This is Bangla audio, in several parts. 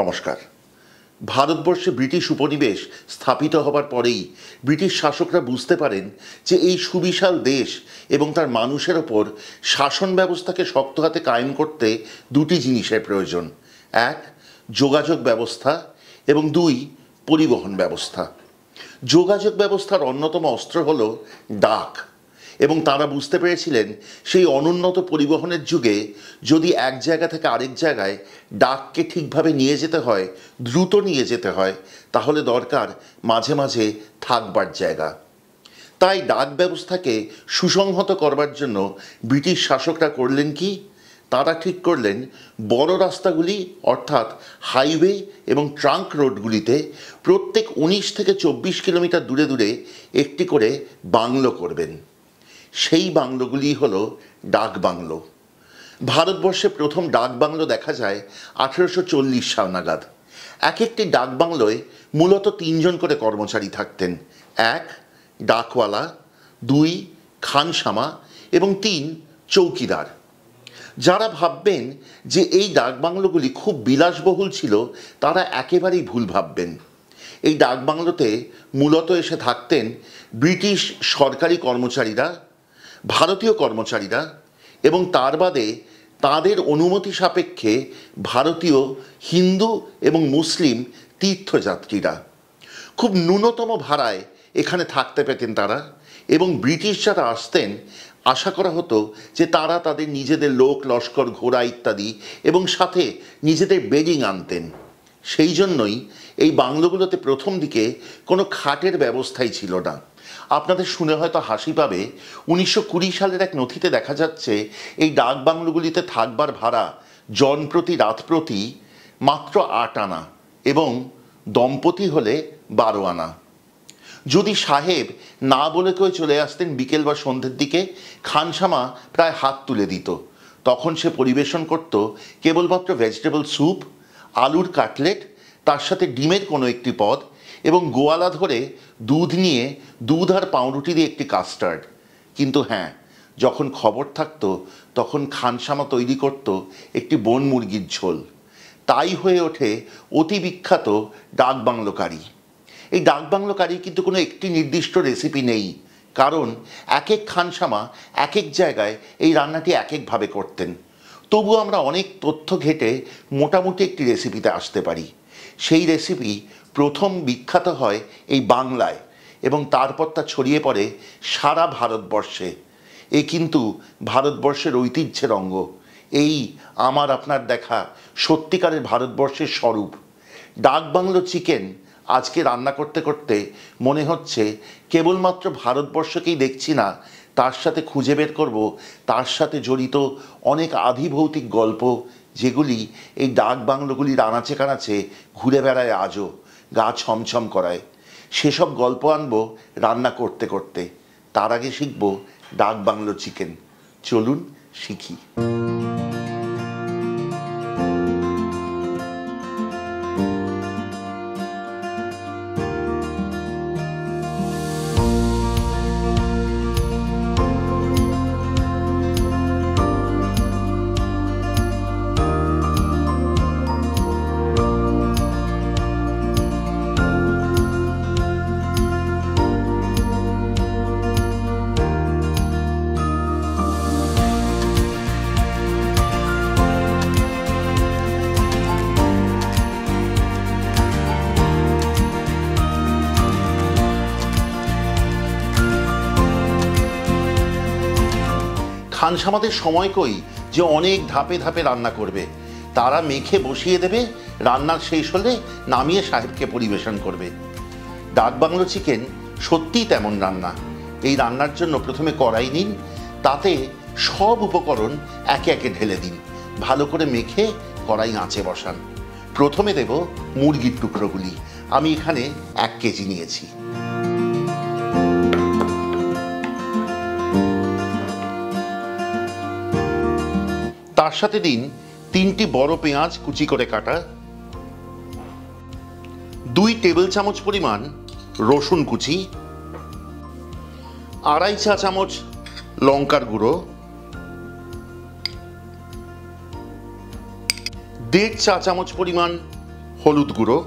নমস্কার। ভারতবর্ষে ব্রিটিশ উপনিবেশ স্থাপিত হবার পরেই ব্রিটিশ শাসকরা বুঝতে পারেন যে এই সুবিশাল দেশ এবং তার মানুষের ওপর শাসন ব্যবস্থাকে শক্ত হাতে কায়েম করতে দুটি জিনিসের প্রয়োজন। এক, যোগাযোগ ব্যবস্থা এবং দুই, পরিবহন ব্যবস্থা। যোগাযোগ ব্যবস্থার অন্যতম অস্ত্র হল ডাক, এবং তারা বুঝতে পেরেছিলেন সেই অনুন্নত পরিবহনের যুগে যদি এক জায়গা থেকে আরেক জায়গায় ডাককে ঠিকভাবে নিয়ে যেতে হয়, দ্রুত নিয়ে যেতে হয়, তাহলে দরকার মাঝে মাঝে থাকবার জায়গা। তাই ডাক ব্যবস্থাকে সুসংহত করবার জন্য ব্রিটিশ শাসকরা করলেন কি? তারা ঠিক করলেন বড় রাস্তাগুলি অর্থাৎ হাইওয়ে এবং ট্রাঙ্ক রোডগুলিতে প্রত্যেক 19 থেকে 24 কিলোমিটার দূরে দূরে একটি করে বাংলো করবেন। সেই বাংলোগুলি হলো ডাক বাংলো। ভারতবর্ষে প্রথম ডাক বাংলো দেখা যায় 1840 সাল নাগাদ। এক একটি ডাক বাংলোয় মূলত 3 জন করে কর্মচারী থাকতেন। 1, ডাকওয়ালা, 2, খানসামা এবং 3, চৌকিদার। যারা ভাববেন যে এই ডাক বাংলোগুলি খুব বিলাসবহুল ছিল, তারা একেবারেই ভুল ভাববেন। এই ডাক বাংলোতে মূলত এসে থাকতেন ব্রিটিশ সরকারি কর্মচারীরা, ভারতীয় কর্মচারীরা এবং তার বাদে তাদের অনুমতি সাপেক্ষে ভারতীয় হিন্দু এবং মুসলিম তীর্থযাত্রীরা। খুব ন্যূনতম ভাড়ায় এখানে থাকতে পেতেন তারা, এবং ব্রিটিশ যারা আসতেন আশা করা হতো যে তারা তাদের নিজেদের লোক লস্কর, ঘোড়া ইত্যাদি এবং সাথে নিজেদের বেডিং আনতেন। সেই জন্যই এই বাংলোগুলোতে প্রথম দিকে কোনো খাটের ব্যবস্থাই ছিল না। আপনাদের শুনে হয়তো হাসি পাবে, 1920 সালের এক নথিতে দেখা যাচ্ছে এই ডাক বাংলোগুলিতে থাকবার ভাড়া জনপ্রতি রাত প্রতি মাত্র 8 আনা এবং দম্পতি হলে 12 আনা। যদি সাহেব না বলে কেউ চলে আসতেন বিকেল বা সন্ধ্যের দিকে, খানসামা প্রায় হাত তুলে দিত। তখন সে পরিবেশন করত কেবলমাত্র ভেজিটেবল স্যুপ, আলুর কাটলেট, তার সাথে ডিমের কোনো একটি পদ এবং গোয়ালা ধরে দুধ নিয়ে দুধ আর পাউরুটি দিয়ে একটি কাস্টার্ড। কিন্তু হ্যাঁ, যখন খবর থাকতো তখন খানসামা তৈরি করত একটি বন মুরগির ঝোল। তাই হয়ে ওঠে অতি বিখ্যাত ডাক বাংলো কারি। এই ডাক বাংলো কারির কিন্তু কোনো একটি নির্দিষ্ট রেসিপি নেই, কারণ এক এক খানসামা এক এক জায়গায় এই রান্নাটি এক একভাবে করতেন। তবু আমরা অনেক তথ্য ঘেঁটে মোটামুটি একটি রেসিপিতে আসতে পারি। সেই রেসিপি প্রথম বিখ্যাত হয় এই বাংলায় এবং তারপর তা ছড়িয়ে পড়ে সারা ভারতবর্ষে। এ কিন্তু ভারতবর্ষের ঐতিহ্যের অঙ্গ। এই আমার আপনার দেখা সত্যিকারের ভারতবর্ষের স্বরূপ। ডাক বাংলো চিকেন আজকে রান্না করতে করতে মনে হচ্ছে কেবলমাত্র ভারতবর্ষকেই দেখছি না, তার সাথে খুঁজে বের করব তার সাথে জড়িত অনেক আধিভৌতিক গল্প, যেগুলি এই ডাক বাংলোগুলির আনাচে কানাচে ঘুরে বেড়ায় আজও, গা ছমছম করায়। সেসব গল্প আনবো রান্না করতে করতে। তার আগে শিখব ডাক বাংলো চিকেন। চলুন শিখি। খানসামাদের সময় কই যে অনেক ধাপে ধাপে রান্না করবে। তারা মেখে বসিয়ে দেবে, রান্নার শেষ হলে নামিয়ে সাহেবকে পরিবেশন করবে। ডাক বাংলো চিকেন সত্যিই তেমন রান্না। এই রান্নার জন্য প্রথমে কড়াই নিন, তাতে সব উপকরণ একে একে ঢেলে দিন, ভালো করে মেখে কড়াই আঁচে বসান। প্রথমে দেব মুরগির টুকরোগুলি। আমি এখানে 1 কেজি নিয়েছি। তার সাথে দিন 3টি বড় পেঁয়াজ কুচি করে কাটা, 2 টেবিল চামচ পরিমাণ রসুন কুচি, 2.5 চা চামচ লঙ্কার গুঁড়ো, 1.5 চা চামচ পরিমাণ হলুদ গুঁড়ো,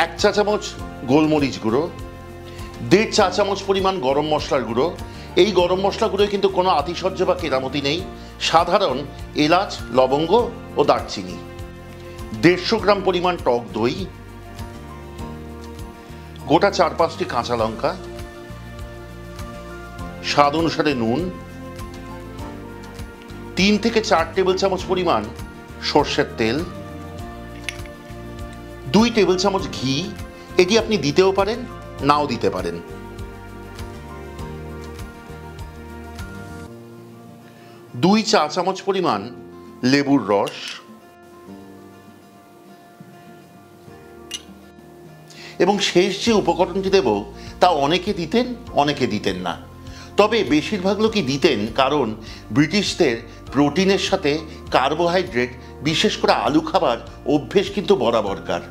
1 চা চামচ গোলমরিচ গুঁড়ো, 1.5 চা চামচ পরিমাণ গরম মশলার গুঁড়ো। এই গরম মশলা গুঁড়োয় কিন্তু কোনো আতিশয্য বা কেরামতি নেই, সাধারণ এলাচ, লবঙ্গ ও দারচিনি। 150 গ্রাম পরিমাণ টক দই, গোটা 4-5টি কাঁচা লঙ্কা, স্বাদ অনুসারে নুন, 3 থেকে 4 টেবিল চামচ পরিমাণ সর্ষের তেল, 2 টেবিল চামচ ঘি। এটি আপনি দিতেও পারেন, নাও দিতে পারেন। 2 চা চামচ পরিমাণ লেবুর রস এবং শেষ যে উপকরণটি দেব তা অনেকে দিতেন, অনেকে দিতেন না। তবে বেশিরভাগ লোকই দিতেন, কারণ ব্রিটিশদের প্রোটিনের সাথে কার্বোহাইড্রেট, বিশেষ করে আলু খাবার অভ্যেস কিন্তু বরাবরকার।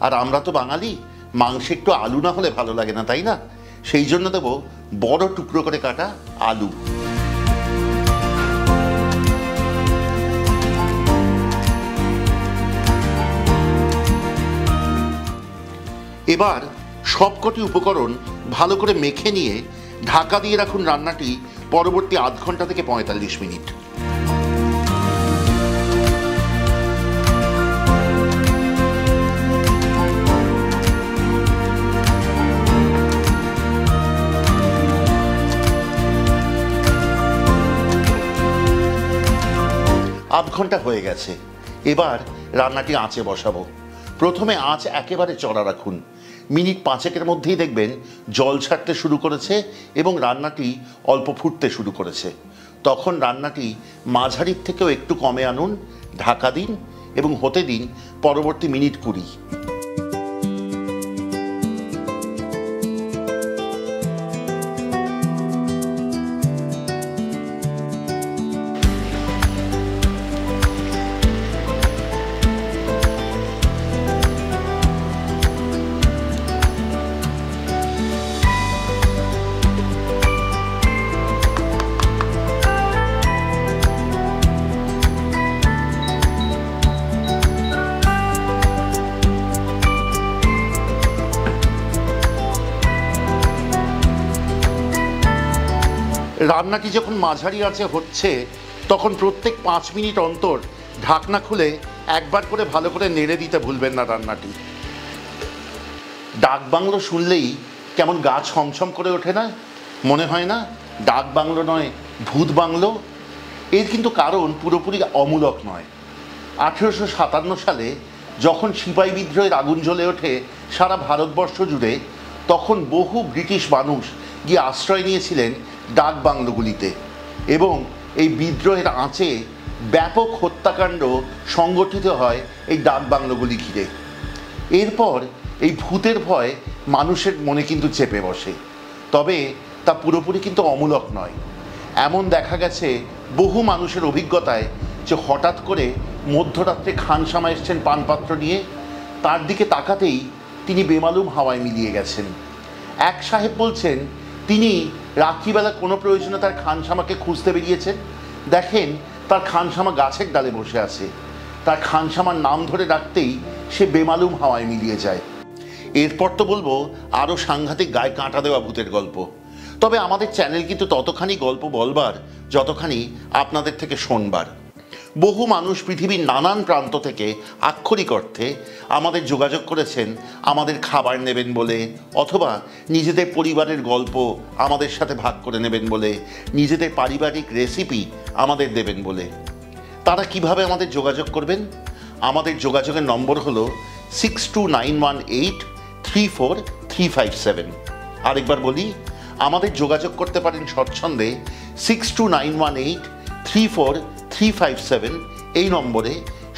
আর আমরা তো বাঙালি, মাংসে একটু আলু না হলে ভালো লাগে না, তাই না? সেই জন্য দেব বড় টুকরো করে কাটা আলু। এবার সবকটি উপকরণ ভালো করে মেখে নিয়ে ঢাকা দিয়ে রাখুন রান্নাটি পরবর্তী আধ ঘন্টা থেকে 45 মিনিট। আধ ঘন্টা হয়ে গেছে। এবার রান্নাটি আঁচে বসাবো। প্রথমে আঁচ একেবারে চড়া রাখুন। মিনিট 5-এর মধ্যেই দেখবেন জল ছাড়তে শুরু করেছে এবং রান্নাটি অল্প ফুটতে শুরু করেছে। তখন রান্নাটি মাঝারির থেকেও একটু কমে আনুন, ঢাকা দিন এবং হতে দিন পরবর্তী মিনিট 20। রান্নাটি যখন মাঝারি আঁচে হচ্ছে তখন প্রত্যেক 5 মিনিট অন্তর ঢাকনা খুলে একবার করে ভালো করে নেড়ে দিতে ভুলবেন না রান্নাটি। ডাক বাংলো শুনলেই কেমন গা ছমছম করে ওঠে না? মনে হয় না ডাক বাংলো নয়, ভূত বাংলো? এর কিন্তু কারণ পুরোপুরি অমূলক নয়। 1857 সালে যখন সিপাহী বিদ্রোহের আগুন জ্বলে ওঠে সারা ভারতবর্ষ জুড়ে, তখন বহু ব্রিটিশ মানুষ গিয়ে আশ্রয় নিয়েছিলেন ডাক বাংলোগুলিতে এবং এই বিদ্রোহের আঁচে ব্যাপক হত্যাকাণ্ড সংগঠিত হয় এই ডাক বাংলোগুলি ঘিরে। এরপর এই ভূতের ভয় মানুষের মনে কিন্তু চেপে বসে, তবে তা পুরোপুরি কিন্তু অমূলক নয়। এমন দেখা গেছে বহু মানুষের অভিজ্ঞতায় যে হঠাৎ করে মধ্যরাত্রে খানসামা এসছেন পানপাত্র নিয়ে, তার দিকে তাকাতেই তিনি বেমালুম হাওয়ায় মিলিয়ে গেছেন। এক সাহেব বলছেন তিনি রাত্রিবেলা কোনো প্রয়োজনে তার খানসামাকে খুঁজতে বেরিয়েছেন, দেখেন তার খানসামা গাছের ডালে বসে আছে। তার খানসামার নাম ধরে ডাকতেই সে বেমালুম হাওয়ায় মিলিয়ে যায়। এরপর তো বলবো আরও সাংঘাতিক গায়ে কাঁটা দেওয়া ভূতের গল্প। তবে আমাদের চ্যানেল কিন্তু ততখানি গল্প বলবার যতখানি আপনাদের থেকে শোনবার। বহু মানুষ পৃথিবীর নানান প্রান্ত থেকে আক্ষরিক অর্থে আমাদের যোগাযোগ করেছেন আমাদের খাবার নেবেন বলে, অথবা নিজেদের পরিবারের গল্প আমাদের সাথে ভাগ করে নেবেন বলে, নিজেদের পারিবারিক রেসিপি আমাদের দেবেন বলে। তারা কিভাবে আমাদের যোগাযোগ করবেন? আমাদের যোগাযোগের নম্বর হলো 6291834357। আরেকবার বলি, আমাদের যোগাযোগ করতে পারেন স্বচ্ছন্দে 6291834357 এই নম্বরে,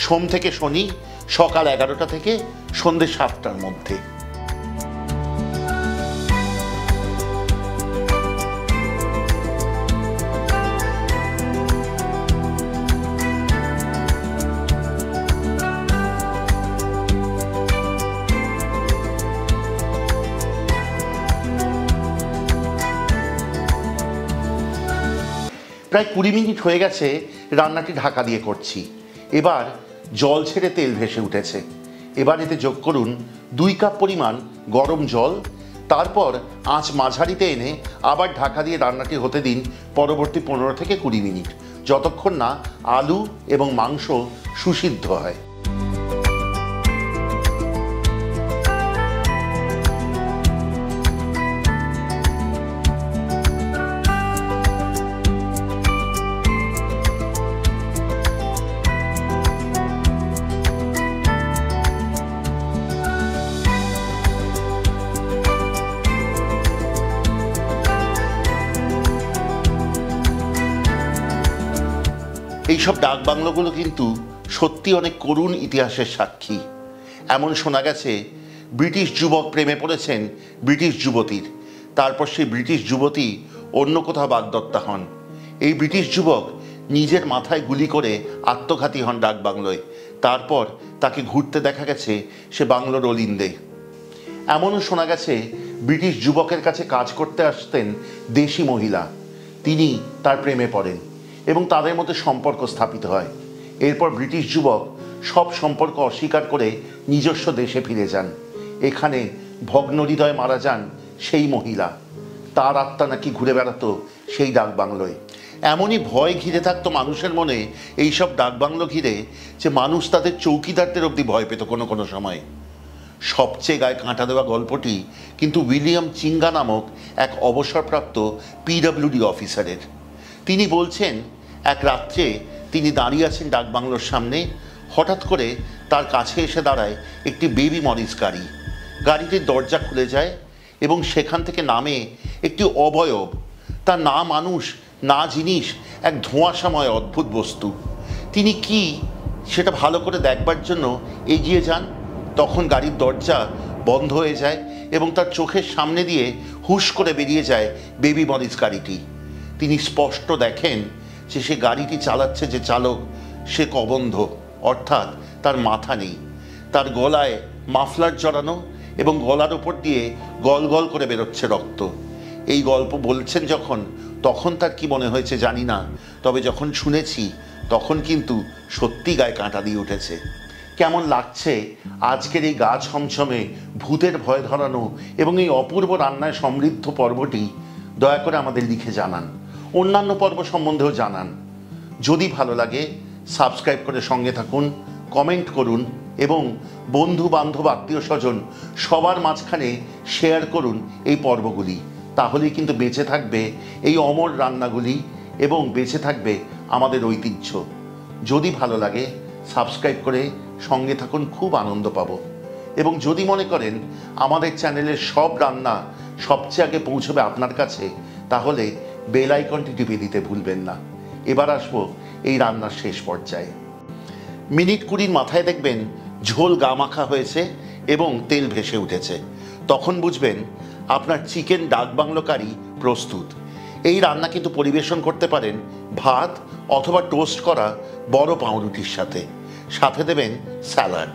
সোম থেকে শনি সকাল 11টা থেকে সন্ধ্যে 7টার মধ্যে। প্রায় 20 মিনিট হয়ে গেছে রান্নাটি ঢাকা দিয়ে করছি। এবার জল ছেড়ে তেল ভেসে উঠেছে। এবার এতে যোগ করুন 2 কাপ পরিমাণ গরম জল। তারপর আঁচ মাঝারিতে এনে আবার ঢাকা দিয়ে রান্নাটি হতে দিন পরবর্তী 15 থেকে 20 মিনিট, যতক্ষণ না আলু এবং মাংস সুসিদ্ধ হয়। এইসব ডাক বাংলোগুলো কিন্তু সত্যি অনেক করুণ ইতিহাসের সাক্ষী। এমন শোনা গেছে ব্রিটিশ যুবক প্রেমে পড়েছেন ব্রিটিশ যুবতীর, তারপর সেই ব্রিটিশ যুবতী অন্য কোথাও বাগদত্তা হন। এই ব্রিটিশ যুবক নিজের মাথায় গুলি করে আত্মঘাতী হন ডাক বাংলোয়। তারপর তাকে ঘুরতে দেখা গেছে সে বাংলোর অলিন্দে। এমনও শোনা গেছে ব্রিটিশ যুবকের কাছে কাজ করতে আসতেন দেশি মহিলা, তিনি তার প্রেমে পড়েন এবং তাদের মধ্যে সম্পর্ক স্থাপিত হয়। এরপর ব্রিটিশ যুবক সব সম্পর্ক অস্বীকার করে নিজস্ব দেশে ফিরে যান। এখানে ভগ্ন হৃদয়ে মারা যান সেই মহিলা, তার আত্মা নাকি ঘুরে বেড়াতো সেই ডাক বাংলোয়। এমনই ভয় ঘিরে থাকতো মানুষের মনে এইসব ডাক বাংলো ঘিরে যে মানুষ তাদের চৌকিদারদের অবধি ভয় পেত কোনো কোনো সময়। সবচেয়ে গায়ে কাঁটা দেওয়া গল্পটি কিন্তু উইলিয়াম চিঙ্গা নামক এক অবসরপ্রাপ্ত পিডব্লিউডি অফিসারের। তিনি বলছেন এক রাত্রে তিনি দাঁড়িয়ে আছেন ডাক বাংলোর সামনে, হঠাৎ করে তার কাছে এসে দাঁড়ায় একটি বেবি মরিস গাড়ি। গাড়িটির দরজা খুলে যায় এবং সেখান থেকে নামে একটি অবয়ব, তার না মানুষ না জিনিস, এক ধোঁয়াশাময় অদ্ভুত বস্তু। তিনি কি সেটা ভালো করে দেখবার জন্য এগিয়ে যান, তখন গাড়ির দরজা বন্ধ হয়ে যায় এবং তার চোখের সামনে দিয়ে হুশ করে বেরিয়ে যায় বেবি মরিস গাড়িটি। তিনি স্পষ্ট দেখেন যে সে গাড়িটি চালাচ্ছে যে চালক সে কবন্ধ, অর্থাৎ তার মাথা নেই। তার গলায় মাফলার জড়ানো এবং গলার ওপর দিয়ে গল গল করে বেরোচ্ছে রক্ত। এই গল্প বলছেন যখন, তখন তার কি মনে হয়েছে জানি না, তবে যখন শুনেছি তখন কিন্তু সত্যি গায়ে কাঁটা দিয়ে উঠেছে। কেমন লাগছে আজকের এই গা ছমছমে ভূতের ভয় ধরানো এবং এই অপূর্ব রান্নায় সমৃদ্ধ পর্বটি দয়া করে আমাদের লিখে জানান, অন্যান্য পর্ব সম্বন্ধেও জানান। যদি ভালো লাগে সাবস্ক্রাইব করে সঙ্গে থাকুন, কমেন্ট করুন এবং বন্ধু বান্ধব আত্মীয় স্বজন সবার মাঝখানে শেয়ার করুন এই পর্বগুলি। তাহলেই কিন্তু বেঁচে থাকবে এই অমর রান্নাগুলি এবং বেঁচে থাকবে আমাদের ঐতিহ্য। যদি ভালো লাগে সাবস্ক্রাইব করে সঙ্গে থাকুন, খুব আনন্দ পাবো। এবং যদি মনে করেন আমাদের চ্যানেলের সব রান্না সবচেয়ে আগে পৌঁছবে আপনার কাছে, তাহলে বেল আইকনটি টিপে দিতে ভুলবেন না। এবার আসবো এই রান্নার শেষ পর্যায়ে। মিনিট 20 মাথায় দেখবেন ঝোল গা মাখা হয়েছে এবং তেল ভেসে উঠেছে, তখন বুঝবেন আপনার চিকেন ডাক বাংলো কারি প্রস্তুত। এই রান্না কিন্তু পরিবেশন করতে পারেন ভাত অথবা টোস্ট করা বড় পাউরুটির সাথে। সাথে দেবেন স্যালাড।